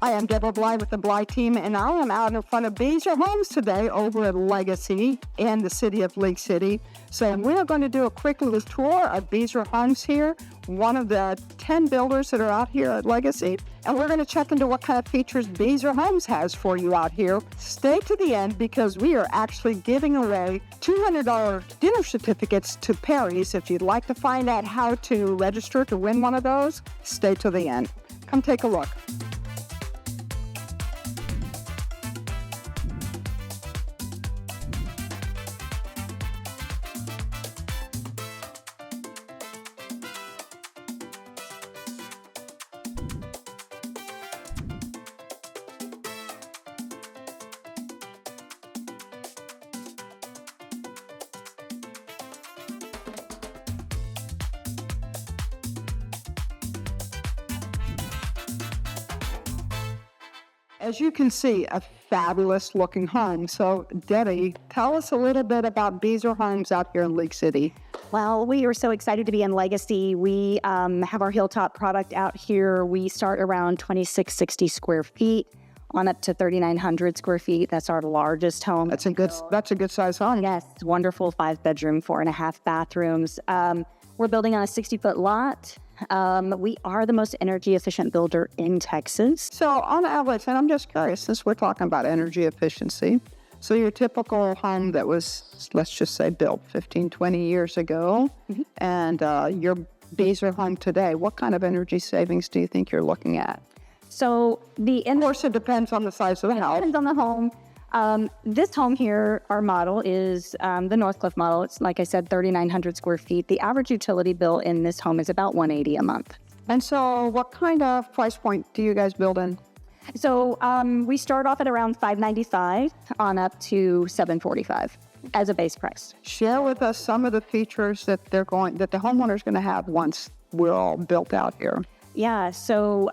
I am Deborah Bly with the Bly team, and I am out in front of Beazer Homes today over at Legacy in the city of Lake City. So we're going to do a quick little tour of Beazer Homes here, one of the 10 builders that are out here at Legacy. And we're going to check into what kind of features Beazer Homes has for you out here. Stay to the end because we are actually giving away $200 dinner certificates to Perry's. If you'd like to find out how to register to win one of those, stay to the end. Come take a look. As you can see, a fabulous looking home. So, Debbie, tell us a little bit about Beazer Homes out here in Lake City. Well, we are so excited to be in Legacy. We have our Hilltop product out here. We start around 2,660 square feet on up to 3,900 square feet. That's our largest home. That's a good size home. Yes, wonderful 5-bedroom, 4.5 bathrooms. We're building on a 60-foot lot. We are the most energy efficient builder in Texas. So on average, and I'm just curious, since we're talking about energy efficiency, so your typical home that was, let's just say, built 15, 20 years ago, and your Beazer home today, what kind of energy savings do you think you're looking at? So of course, it depends on the size of the house. It depends on the home. This home here, our model is the Northcliffe model. It's, like I said, 3,900 square feet. The average utility bill in this home is about $180 a month. And so what kind of price point do you guys build in? So we start off at around $595 on up to $745 as a base price. Share with us some of the features that the homeowner's going to have once we're all built out here. Yeah, so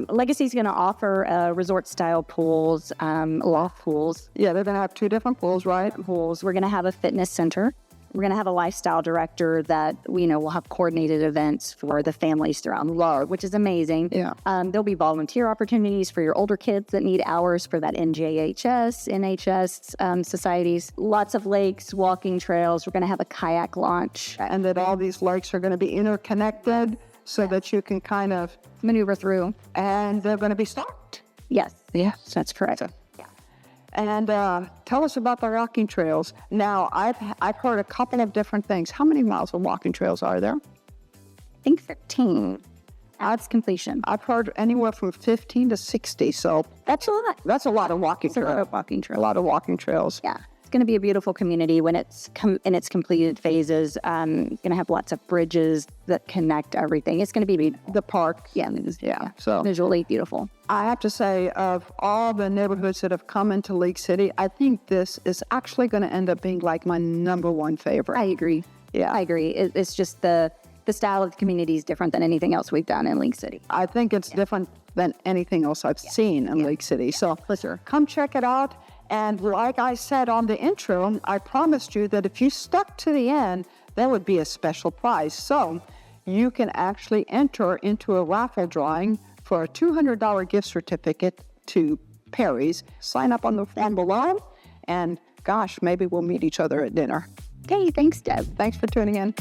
Legacy is going to offer resort-style pools, loft pools. Yeah, they're going to have 2 different pools, right? Pools. We're going to have a fitness center. We're going to have a lifestyle director that, will have coordinated events for the families throughout the lot, which is amazing. Yeah. There'll be volunteer opportunities for your older kids that need hours for that NJHS, NHS societies. Lots of lakes, walking trails. We're going to have a kayak launch. And that all these lakes are going to be interconnected so that you can kind of maneuver through. And they're going to be stocked. Yes. Yes, that's correct. Yeah. And tell us about the walking trails. Now, I've heard a couple of different things. How many miles of walking trails are there? I think 15. That's completion. I've heard anywhere from 15 to 60. So that's a lot. That's a lot of walking trails. A lot of walking trails. Yeah. It's going to be a beautiful community when it's in its completed phases. Going to have lots of bridges that connect everything. It's going to be the park. Yeah. So visually beautiful. I have to say, of all the neighborhoods that have come into Lake City, I think this is actually going to end up being like my number one favorite. I agree. Yeah, I agree. It's just the style of the community is different than anything else we've done in Lake City. I think it's different than anything else I've seen in Lake City. So come check it out. And like I said on the intro, I promised you that if you stuck to the end, there would be a special prize. So you can actually enter into a raffle drawing for a $200 gift certificate to Perry's. Sign up on the form below, and gosh, maybe we'll meet each other at dinner. Okay, thanks, Deb. Thanks for tuning in.